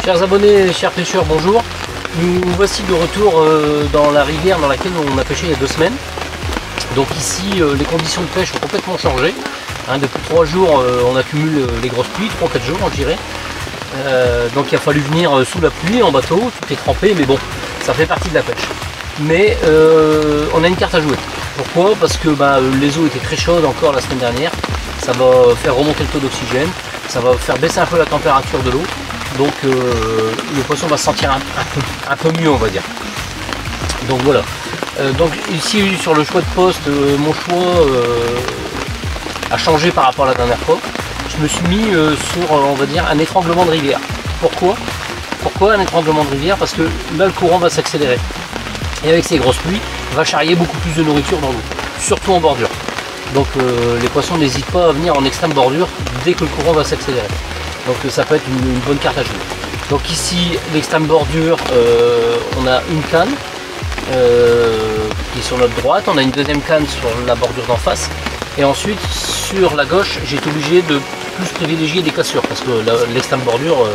Chers abonnés, chers pêcheurs, bonjour. Nous voici de retour dans la rivière dans laquelle on a pêché il y a 2 semaines. Donc ici, les conditions de pêche ont complètement changé. Depuis 3 jours, on accumule les grosses pluies, 3-4 jours, je dirais. Donc il a fallu venir sous la pluie en bateau, tout est trempé, mais bon, ça fait partie de la pêche. Mais on a une carte à jouer. Pourquoi? Parce que les eaux étaient très chaudes encore la semaine dernière. Ça va faire remonter le taux d'oxygène, ça va faire baisser un peu la température de l'eau. Donc le poisson va se sentir un peu mieux, on va dire. Donc voilà. Donc ici sur le choix de poste, mon choix a changé par rapport à la dernière fois. Je me suis mis sur, on va dire, un étranglement de rivière. Pourquoi un étranglement de rivière? Parce que là le courant va s'accélérer. Et avec ces grosses pluies, va charrier beaucoup plus de nourriture dans l'eau, surtout en bordure. Donc les poissons n'hésitent pas à venir en extrême bordure dès que le courant va s'accélérer. Donc ça peut être une bonne carte à jouer. Donc ici, l'extrême bordure, on a une canne qui est sur notre droite, on a une deuxième canne sur la bordure d'en face. Et ensuite, sur la gauche, j'ai été obligé de plus privilégier des cassures parce que l'extrême bordure,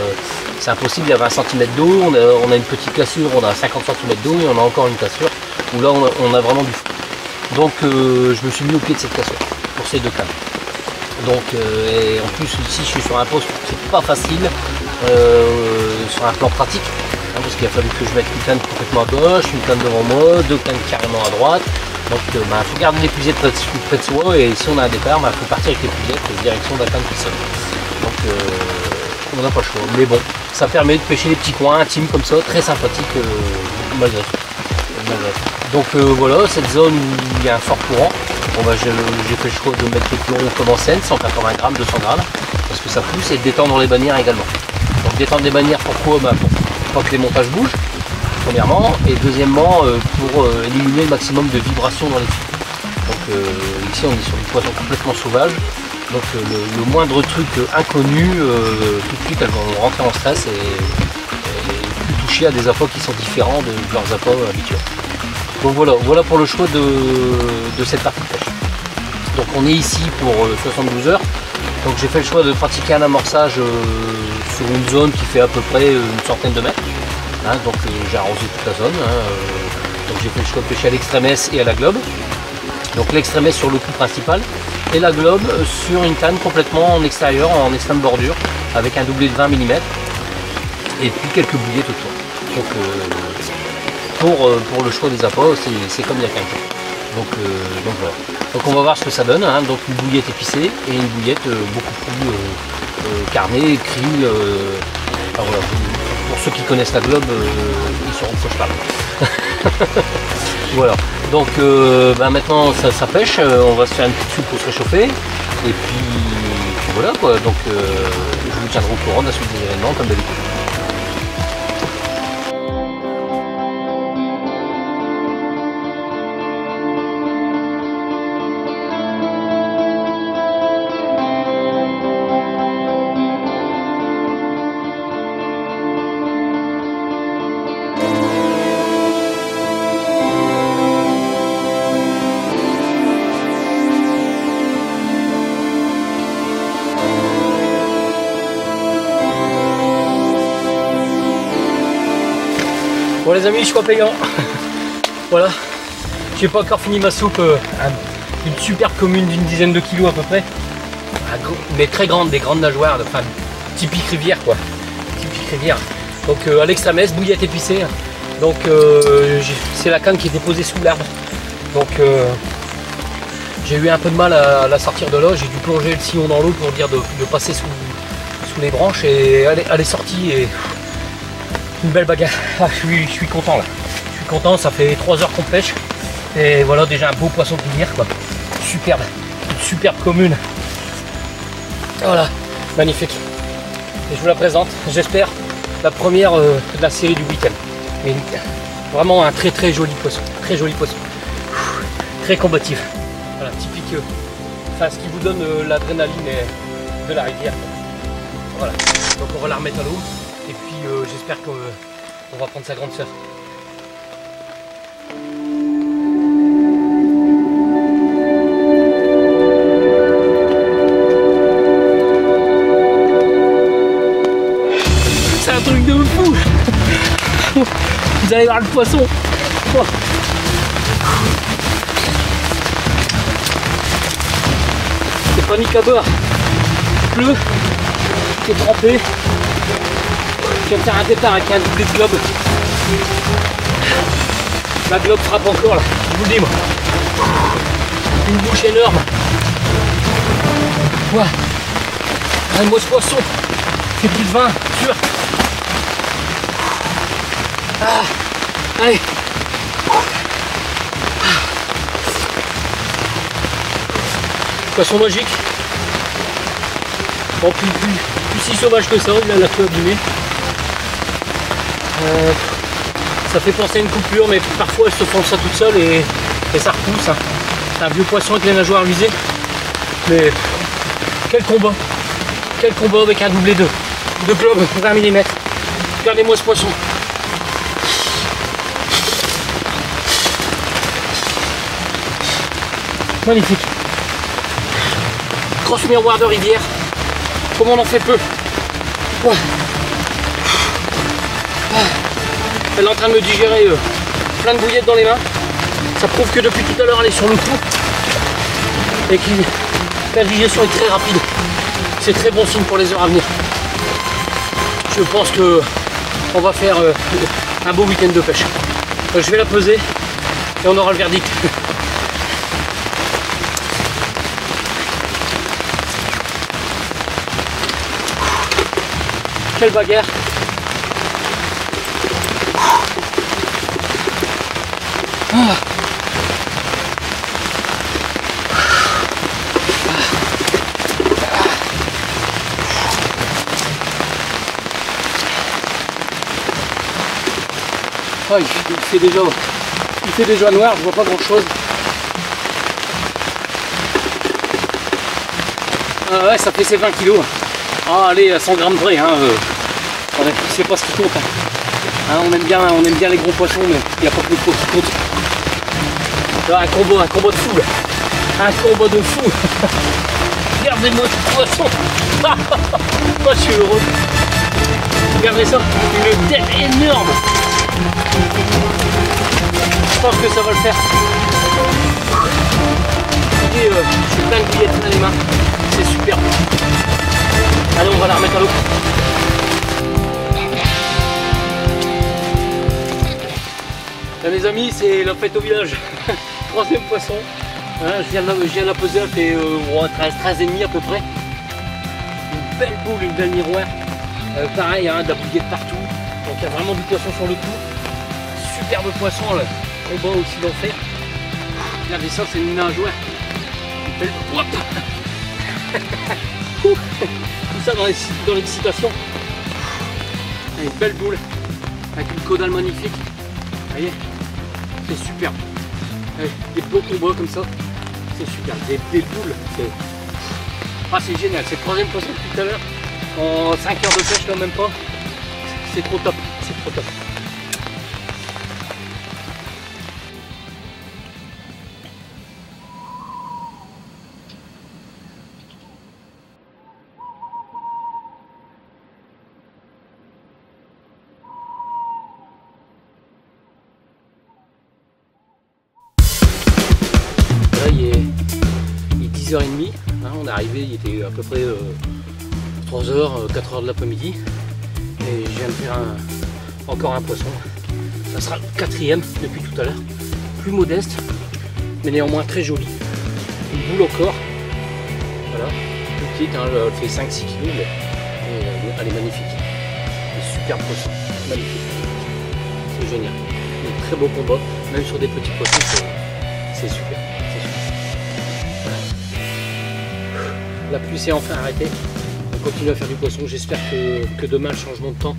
c'est impossible, il y avait 1 cm d'eau, on a une petite cassure, on a 50 cm d'eau et on a encore une cassure où là on a vraiment du fond. Donc je me suis mis au pied de cette cassure pour ces 2 cannes. Donc et en plus ici je suis sur un poste qui n'est pas facile, sur un plan pratique, parce qu'il a fallu que je mette une canne complètement à gauche, une canne devant moi, 2 cannes carrément à droite. Donc il faut garder l'épuisette près de soi et si on a un départ, il faut partir avec l'épuisette en direction de la canne qui sonne. Donc on n'a pas le choix. Mais bon, ça permet de pêcher des petits coins intimes comme ça, très sympathiques malgré tout. Donc voilà, cette zone où il y a un fort courant, j'ai fait le choix de mettre le plomb comme en scène, 180 grammes, 200 grammes, parce que ça pousse, et de détendre les bannières également. Donc détendre les bannières, pourquoi? Pour pas que les montages bougent, premièrement, et deuxièmement pour éliminer le maximum de vibrations dans les fils. Donc ici on est sur du poisson complètement sauvage, donc le moindre truc inconnu, tout de suite elles vont rentrer en stress et plus toucher à des appâts qui sont différents de leurs appâts habituels. Donc voilà pour le choix de cette partie de pêche. Donc on est ici pour 72 heures. Donc j'ai fait le choix de pratiquer un amorçage sur une zone qui fait à peu près une centaine de mètres. Donc j'ai arrosé toute la zone. Donc j'ai fait le choix de pêcher à l'extrême S et à la globe. Donc l'extrême S sur le coup principal et la globe sur une canne complètement en extérieur, en extrême bordure, avec un doublé de 20 mm et puis quelques bouillettes autour. Donc pour le choix des appâts, c'est comme il y a qu'un. Donc voilà. Donc on va voir ce que ça donne. Donc une bouillette épicée et une bouillette beaucoup plus carnée, krill. Enfin, voilà. Pour ceux qui connaissent la globe, ils sauront de quoi je parle. Voilà. Donc maintenant ça pêche. On va se faire une petite soupe pour se réchauffer. Et puis voilà quoi. Donc je vous tiendrai au courant de la suite des événements comme d'habitude. Bon les amis, je suis pas payant. Voilà. J'ai pas encore fini ma soupe. Une super commune d'une dizaine de kilos à peu près. Mais très grande, des grandes nageoires, enfin typique rivière quoi. Typique rivière. Donc à l'extrême est, bouillette épicée. Donc c'est la canne qui est déposée sous l'arbre. Donc j'ai eu un peu de mal à la sortir de là. J'ai dû plonger le sillon dans l'eau pour dire de passer sous les branches, et elle est sortie, et une belle bagarre. Ah, je suis content là. Je suis content, ça fait 3 heures qu'on pêche. Et voilà déjà un beau poisson de rivière quoi. Superbe. Une superbe commune. Voilà, magnifique. Et je vous la présente, j'espère, la première de la série du week-end. Mais vraiment un très très joli poisson. Très joli poisson. Très combatif. Voilà, typique. Enfin, ce qui vous donne l'adrénaline de la rivière. Voilà, donc on va la remettre à l'eau. Et puis j'espère qu'on va prendre sa grande sœur. C'est un truc de fou. Vous allez voir le poisson. C'est panique à bord. Il pleut. C'est trempé. Je viens de faire un départ avec un doublé de globe. La globe frappe encore là, je vous le dis moi. Une bouche énorme. Voilà. Un mot de poisson. C'est plus de 20, sûr. Ah, allez. Poisson magique. Bon, plus si sauvage que ça, il a la queue abîmée. Ça fait penser à une coupure, mais parfois elle se fonce ça toute seule et ça repousse. Hein. C'est un vieux poisson avec les nageoires usées. Mais quel combat! Quel combat avec un doublé de globe 20 mm. Regardez-moi ce poisson. Magnifique. Grosse miroir de rivière. Comme on en fait peu. Ouais. Elle est en train de me digérer plein de bouillettes dans les mains. Ça prouve que depuis tout à l'heure elle est sur le coup. Et que la digestion est très rapide. C'est très bon signe pour les heures à venir. Je pense que on va faire un beau week-end de pêche. Je vais la peser et on aura le verdict. Quelle bagarre! Ah. Oh, il fait déjà noir, je vois pas grand chose. Ah ouais, ça fait ses 20 kilos. Ah allez, à 100 grammes près, hein, c'est pas ce qui compte. Hein, on aime bien les gros poissons, mais il n'y a pas que le poids qui compte. Là, un combat de fou. Là. Un combat de fou. Regardez-moi ce poisson. Moi je suis heureux. Regardez ça, une tête énorme. Je pense que ça va le faire. Et j'ai plein de billettes dans les mains. C'est super. Allez, on va la remettre à l'eau. Là, mes amis, c'est la fête au village. Troisième poisson. Hein, je viens de la poser, elle fait 13,5 à peu près. Une belle boule, une belle miroir. Pareil, hein, de la bouillette partout. Donc il y a vraiment du poisson sur le coup. Superbe poisson, là. Très bon aussi d'en faire. Regardez ça, c'est une nageoire. Une belle... Tout ça dans l'excitation. Une belle boule. Avec une caudale magnifique. Vous voyez, c'est super. Des beaux combats comme ça, c'est super. Des boules, c'est génial. C'est le troisième poisson depuis tout à l'heure. En 5 heures de pêche, là même pas. C'est trop top. C'est trop top. Là, il est 10h30, hein, on est arrivé, il était à peu près 3h, 4h de l'après-midi et je viens de faire encore un poisson. Ça sera le 4e depuis tout à l'heure. Plus modeste, mais néanmoins très joli. Une boule encore. Voilà. Plus petite, hein, elle fait 5-6 kg, mais elle est magnifique. Un super poisson. Magnifique. C'est génial. Un très beau combat. Même sur des petits poissons, c'est super. La pluie s'est enfin arrêtée. On continue à faire du poisson. J'espère que demain, le changement de temps,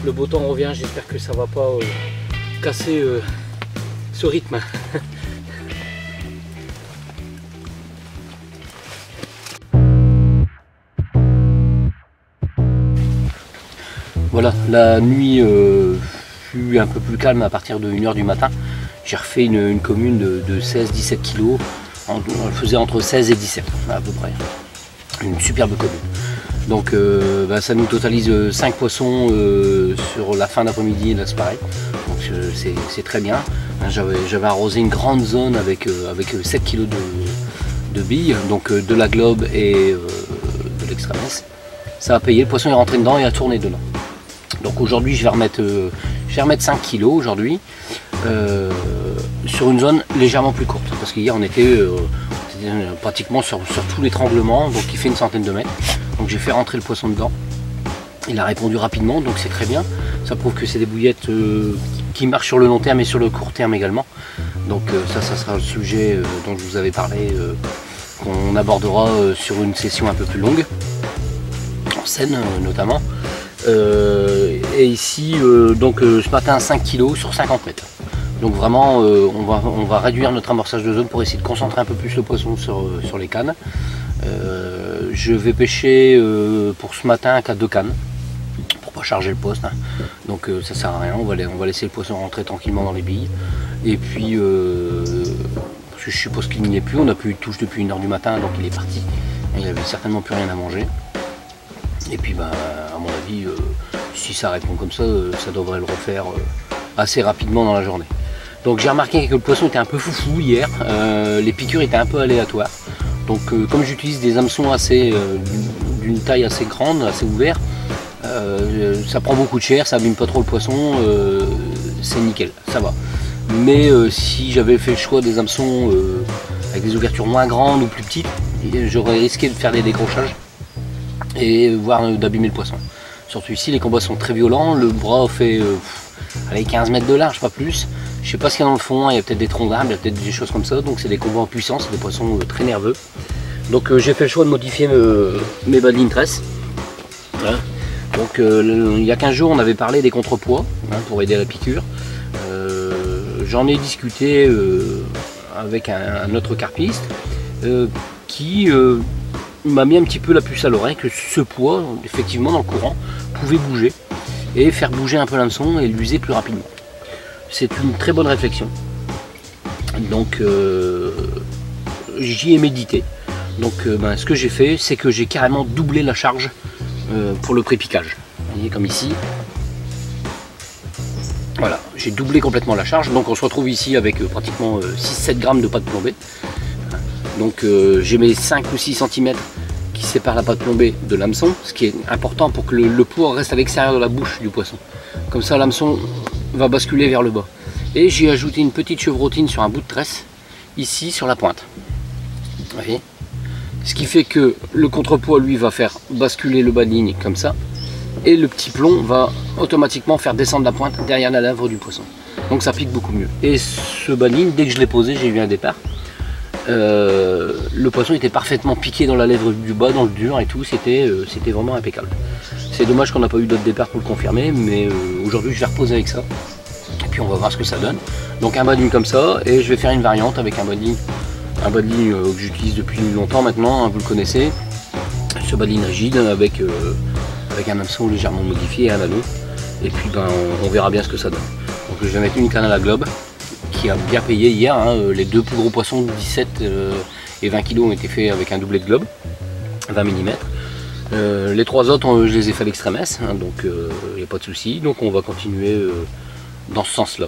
le beau temps revient. J'espère que ça ne va pas casser ce rythme. Voilà, la nuit fut un peu plus calme à partir de 1 h du matin. J'ai refait une commune de 16-17 kg. Elle faisait entre 16 et 17 à peu près. Une superbe commune. Donc ça nous totalise 5 poissons sur la fin d'après-midi, là c'est pareil. Donc c'est très bien. J'avais arrosé une grande zone avec 7 kg de billes, donc de la globe et de l'extremes. Ça a payé, le poisson est rentré dedans et a tourné dedans. Donc aujourd'hui je vais remettre 5 kg aujourd'hui sur une zone légèrement plus courte. Parce qu'hier on était pratiquement sur tout l'étranglement, donc il fait une centaine de mètres. Donc j'ai fait rentrer le poisson dedans. Il a répondu rapidement, donc c'est très bien. Ça prouve que c'est des bouillettes qui marchent sur le long terme et sur le court terme également. Donc ça sera le sujet dont je vous avais parlé, qu'on abordera sur une session un peu plus longue, en scène notamment. Et ici, ce matin 5 kg sur 50 mètres. Donc vraiment, on va réduire notre amorçage de zone pour essayer de concentrer un peu plus le poisson sur les cannes. Je vais pêcher pour ce matin qu'à 2 cannes, pour pas charger le poste. Hein. Donc ça sert à rien, on va laisser le poisson rentrer tranquillement dans les billes. Et puis, je suppose qu'il n'y est plus, on n'a plus eu de touche depuis 1 h du matin, donc il est parti. Il n'avait certainement plus rien à manger. Et puis à mon avis, si ça répond comme ça, ça devrait le refaire assez rapidement dans la journée. Donc j'ai remarqué que le poisson était un peu foufou hier, les piqûres étaient un peu aléatoires. Donc comme j'utilise des hameçons d'une taille assez grande, assez ouverte, ça prend beaucoup de chair, ça abîme pas trop le poisson, c'est nickel, ça va. Mais si j'avais fait le choix des hameçons avec des ouvertures moins grandes ou plus petites, j'aurais risqué de faire des décrochages et voire d'abîmer le poisson. Surtout ici les combats sont très violents, le bras fait 15 mètres de large, pas plus. Je sais pas ce qu'il y a dans le fond, il y a peut-être des troncs d'arbres, il y a peut-être des choses comme ça, donc c'est des combats en puissance, c'est des poissons très nerveux. Donc j'ai fait le choix de modifier mes badines tresse. Hein. Donc il y a 15 jours on avait parlé des contrepoids pour aider à la piqûre. J'en ai discuté avec un autre carpiste qui m'a mis un petit peu la puce à l'oreille que ce poids, effectivement dans le courant, pouvait bouger et faire bouger un peu l'hameçon et l'user plus rapidement. C'est une très bonne réflexion. Donc j'y ai médité. Donc ce que j'ai fait, c'est que j'ai carrément doublé la charge pour le pré-piquage. Vous voyez comme ici. Voilà, j'ai doublé complètement la charge. Donc on se retrouve ici avec pratiquement 6-7 grammes de pâte plombée. Donc j'ai mes 5 ou 6 cm qui séparent la pâte plombée de l'hameçon, ce qui est important pour que le poids reste à l'extérieur de la bouche du poisson. Comme ça l'hameçon va basculer vers le bas. Et j'ai ajouté une petite chevrotine sur un bout de tresse, ici sur la pointe. Vous voyez ? Ce qui fait que le contrepoids lui va faire basculer le bas de ligne comme ça, et le petit plomb va automatiquement faire descendre la pointe derrière la lèvre du poisson. Donc ça pique beaucoup mieux. Et ce bas de ligne, dès que je l'ai posé, j'ai eu un départ. Le poisson était parfaitement piqué dans la lèvre du bas, dans le dur et tout, c'était vraiment impeccable. C'est dommage qu'on n'a pas eu d'autres départs pour le confirmer, mais aujourd'hui je vais reposer avec ça. Et puis on va voir ce que ça donne. Donc un bas de ligne comme ça, et je vais faire une variante avec un bas de ligne que j'utilise depuis longtemps maintenant, hein, vous le connaissez. Ce bas de ligne rigide avec un hameçon légèrement modifié et un anneau. Et puis on verra bien ce que ça donne. Donc je vais mettre une canne à la globe qui a bien payé hier. Hein, les deux plus gros poissons, 17 et 20 kg, ont été faits avec un doublet de globe, 20 mm. Les trois autres, je les ai fait à l'extrême S, hein, donc il n'y a pas de souci. Donc on va continuer dans ce sens-là.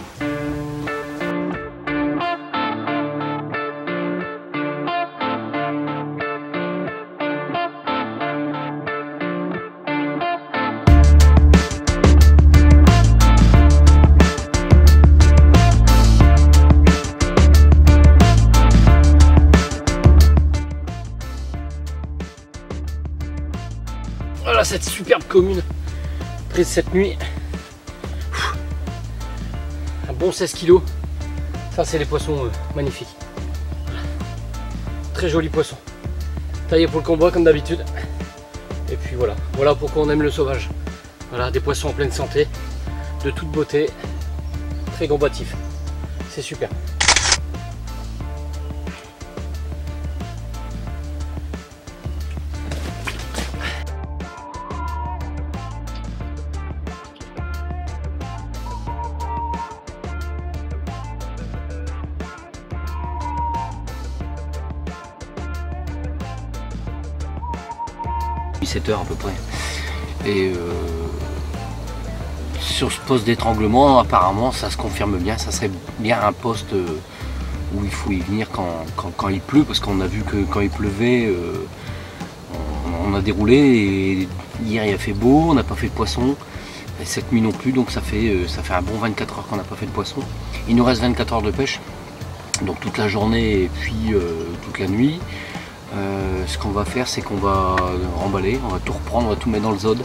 cette superbe commune prise cette nuit. Un bon 16 kg. Ça c'est les poissons magnifiques. Très jolis poissons. Taillés pour le combat comme d'habitude. Et puis voilà. Voilà pourquoi on aime le sauvage. Voilà, des poissons en pleine santé, de toute beauté, très combatifs. C'est super. Depuis 7 heures à peu près. Et sur ce poste d'étranglement, apparemment, ça se confirme bien. Ça serait bien un poste où il faut y venir quand il pleut, parce qu'on a vu que quand il pleuvait, on a déroulé. Et hier, il a fait beau, on n'a pas fait de poisson. Et cette nuit non plus, donc ça fait un bon 24 heures qu'on n'a pas fait de poisson. Il nous reste 24 heures de pêche, donc toute la journée et puis toute la nuit. Ce qu'on va faire, c'est qu'on va remballer, on va tout reprendre, on va tout mettre dans le zod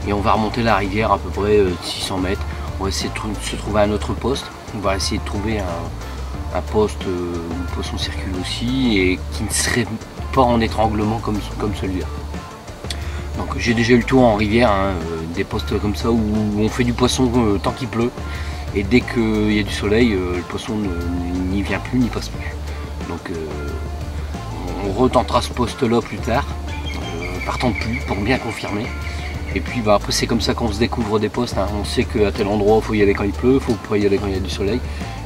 et on va remonter la rivière à peu près 600 mètres. On va essayer de se trouver un autre poste. On va essayer de trouver un poste où le poisson circule aussi et qui ne serait pas en étranglement comme celui-là. Donc j'ai déjà eu le tour en rivière, hein, des postes comme ça où on fait du poisson tant qu'il pleut et dès qu'il y a du soleil, le poisson n'y vient plus, n'y passe plus. Donc on retentera ce poste-là plus tard, partant de pluie pour bien confirmer. Et puis bah, après c'est comme ça qu'on se découvre des postes, hein. On sait qu'à tel endroit il faut y aller quand il pleut, il faut pas y aller quand il y a du soleil.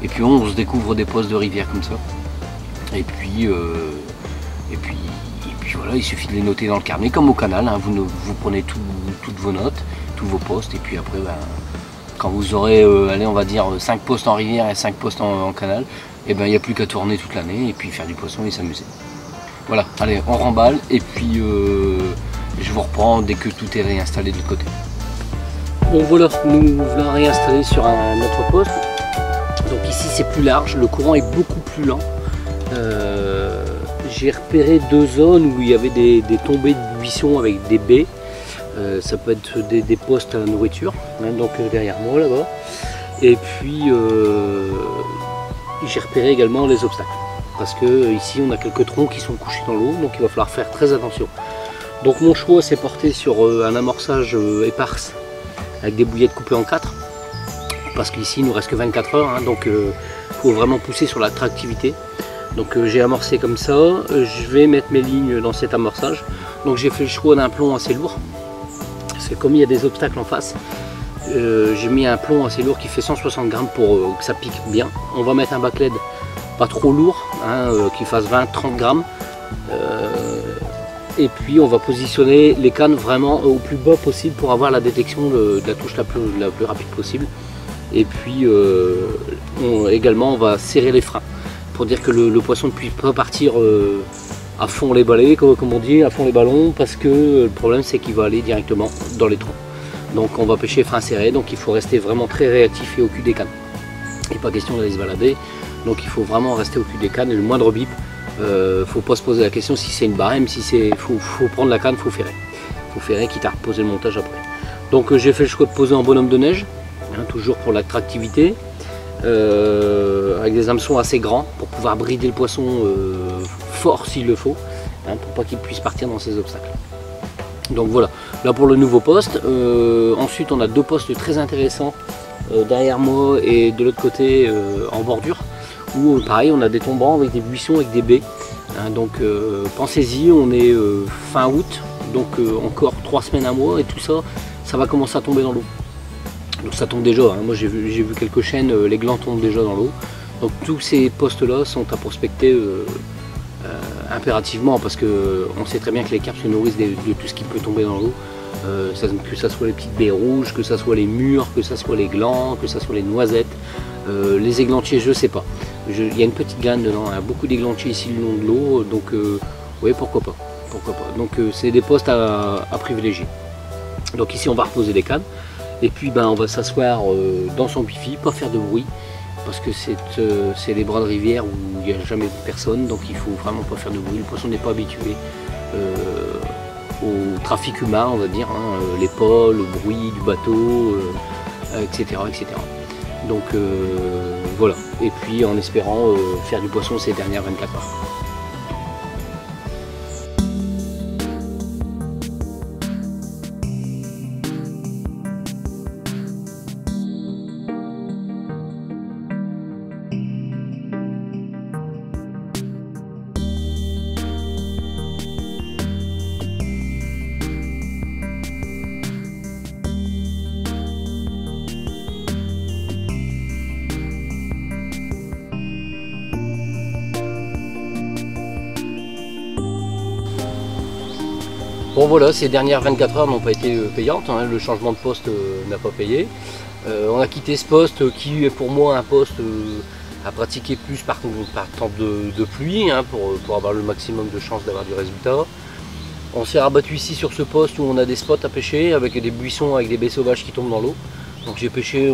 Et puis on se découvre des postes de rivière comme ça. Et puis voilà, il suffit de les noter dans le carnet comme au canal, hein. Vous prenez toutes vos notes, tous vos postes, et puis après bah, quand vous aurez allez, on va dire 5 postes en rivière et 5 postes en canal, et ben il n'y a plus qu'à tourner toute l'année et puis faire du poisson et s'amuser. Voilà, allez, on remballe et puis je vous reprends dès que tout est réinstallé de l'autre côté. Bon voilà, nous voilà réinstallés sur un autre poste. Donc ici c'est plus large, le courant est beaucoup plus lent. J'ai repéré 2 zones où il y avait des tombées de buissons avec des baies. Ça peut être des postes à la nourriture, hein, donc derrière moi là-bas. Et puis j'ai repéré également les obstacles. Parce que ici on a quelques troncs qui sont couchés dans l'eau, donc il va falloir faire très attention. Donc mon choix s'est porté sur un amorçage éparse avec des bouillettes coupées en 4, parce qu'ici il nous reste que 24 heures, hein, donc il faut vraiment pousser sur l'attractivité. Donc j'ai amorcé comme ça, je vais mettre mes lignes dans cet amorçage. Donc j'ai fait le choix d'un plomb assez lourd, parce que comme il y a des obstacles en face, j'ai mis un plomb assez lourd qui fait 160 grammes pour que ça pique bien. On va mettre un backled pas trop lourd, hein, qui fasse 20-30 grammes. Et puis on va positionner les cannes vraiment au plus bas possible pour avoir la détection de la touche la plus rapide possible. Et puis également on va serrer les freins pour dire que le poisson ne puisse pas partir à fond les balais, comme on dit, à fond les ballons, parce que le problème c'est qu'il va aller directement dans les troncs. Donc on va pêcher frein serré, donc il faut rester vraiment très réactif et au cul des cannes. Il n'est pas question d'aller se balader. Donc il faut vraiment rester au cul des cannes et le moindre bip, faut pas se poser la question si c'est une barème, si c'est. Faut prendre la canne, faut ferrer. Faut ferrer quitte à reposer le montage après. Donc j'ai fait le choix de poser en bonhomme de neige, hein, toujours pour l'attractivité, avec des hameçons assez grands pour pouvoir brider le poisson fort s'il le faut, hein, pour pas qu'il puisse partir dans ces obstacles. Donc voilà, là pour le nouveau poste. Ensuite on a 2 postes très intéressants derrière moi et de l'autre côté en bordure, où pareil on a des tombants avec des buissons avec des baies, hein, donc pensez-y, on est fin août, donc encore 3 semaines, un mois, et tout ça, ça va commencer à tomber dans l'eau. Donc ça tombe déjà, hein. Moi j'ai vu quelques chaînes, les glands tombent déjà dans l'eau. Donc tous ces postes là sont à prospecter impérativement, parce que on sait très bien que les carpes se nourrissent de tout ce qui peut tomber dans l'eau. Que ce soit les petites baies rouges, que ce soit les mûres, que ce soit les glands, que ce soit les noisettes, les églantiers, je sais pas. Il y a une petite graine dedans, hein, beaucoup d'églantiers ici le long de l'eau, donc oui, pourquoi pas. Donc c'est des postes à privilégier. Donc ici on va reposer les cannes, et puis ben, on va s'asseoir dans son bifi, pas faire de bruit, parce que c'est les bras de rivière où il n'y a jamais personne, donc il faut vraiment pas faire de bruit, le poisson n'est pas habitué. au trafic humain, on va dire, hein, les pas, le bruit du bateau, etc., etc. Donc voilà, et puis en espérant faire du poisson ces dernières 24 heures. Bon voilà, ces dernières 24 heures n'ont pas été payantes, hein, le changement de poste n'a pas payé. On a quitté ce poste qui est pour moi un poste à pratiquer plus par temps de pluie, hein, pour avoir le maximum de chances d'avoir du résultat. On s'est rabattu ici sur ce poste où on a des spots à pêcher avec des buissons, avec des baies sauvages qui tombent dans l'eau. Donc j'ai pêché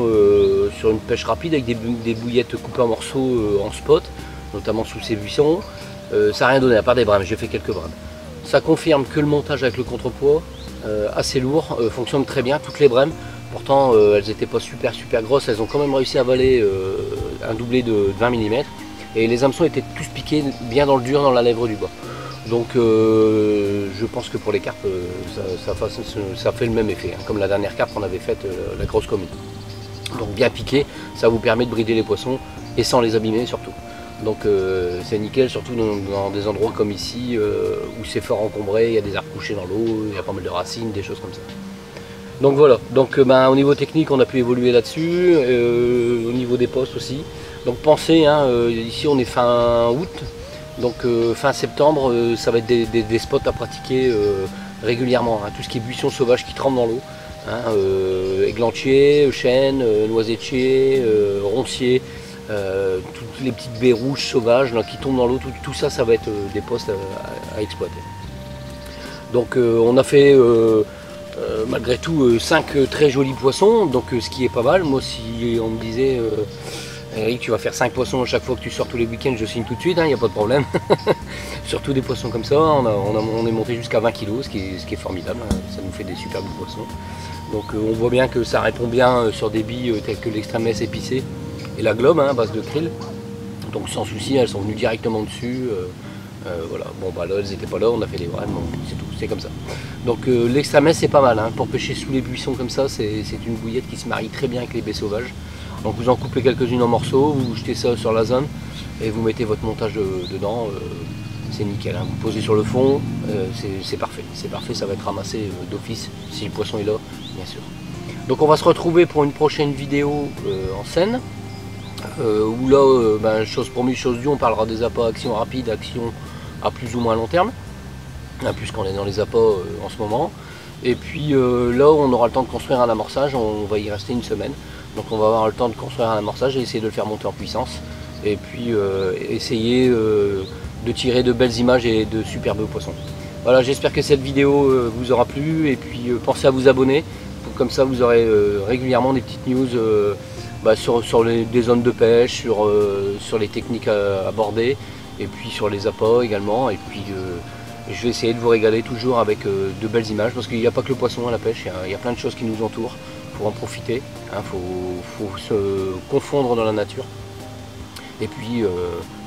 sur une pêche rapide avec des bouillettes coupées en morceaux en spot, notamment sous ces buissons. Ça n'a rien donné à part des brèmes, j'ai fait quelques brèmes. Ça confirme que le montage avec le contrepoids, assez lourd, fonctionne très bien, toutes les brèmes. Pourtant elles n'étaient pas super grosses, elles ont quand même réussi à avaler un doublé de 20 mm. Et les hameçons étaient tous piqués bien dans le dur, dans la lèvre du bas. Donc je pense que pour les carpes, ça fait le même effet, hein, comme la dernière carpe qu'on avait faite, la grosse commune. Donc bien piqué, ça vous permet de brider les poissons et sans les abîmer surtout. Donc c'est nickel, surtout dans des endroits comme ici où c'est fort encombré, il y a des arbres couchés dans l'eau, il y a pas mal de racines, des choses comme ça. Donc voilà, donc au niveau technique on a pu évoluer là-dessus, au niveau des postes aussi. Donc pensez, hein, ici on est fin août, donc fin septembre ça va être des spots à pratiquer régulièrement, hein, tout ce qui est buissons sauvages qui trempent dans l'eau. Hein, églantier, chêne, noisetier, roncier. Toutes les petites baies rouges sauvages là, qui tombent dans l'eau, tout ça, ça va être des postes à exploiter. Donc on a fait malgré tout 5 très jolis poissons, donc ce qui est pas mal. Moi si on me disait Eric tu vas faire 5 poissons à chaque fois que tu sors tous les week-ends, je signe tout de suite, il n'y a pas de problème. Surtout des poissons comme ça, on est monté jusqu'à 20 kg, ce qui est formidable, hein. Ça nous fait des super beaux poissons. Donc on voit bien que ça répond bien sur des billes telles que l'extrême S épicée et la globe, hein, à base de krill. Donc sans souci, elles sont venues directement dessus. Voilà. Bon bah là elles n'étaient pas là, on a fait des brèmes, c'est tout, c'est comme ça. Donc l'extrême S c'est pas mal, hein, pour pêcher sous les buissons comme ça, c'est une bouillette qui se marie très bien avec les baies sauvages. Donc vous en coupez quelques-unes en morceaux, vous jetez ça sur la zone et vous mettez votre montage dedans, c'est nickel, hein. Vous posez sur le fond, c'est parfait, ça va être ramassé d'office si le poisson est là, bien sûr. Donc on va se retrouver pour une prochaine vidéo en scène. Où là, chose promise, chose due, on parlera des appâts action rapide, action à plus ou moins long terme, hein, puisqu'on est dans les appâts en ce moment. Et puis là, on aura le temps de construire un amorçage, on va y rester une semaine. Donc on va avoir le temps de construire un amorçage et essayer de le faire monter en puissance. Et puis essayer de tirer de belles images et de superbes poissons. Voilà, j'espère que cette vidéo vous aura plu. Et puis pensez à vous abonner, comme ça vous aurez régulièrement des petites news sur des zones de pêche, sur les techniques à aborder, et puis sur les appâts également. Et puis je vais essayer de vous régaler toujours avec de belles images, parce qu'il n'y a pas que le poisson à la pêche, il y a plein de choses qui nous entourent, pour en profiter, hein, faut se confondre dans la nature, et puis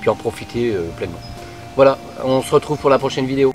en profiter pleinement. Voilà, on se retrouve pour la prochaine vidéo.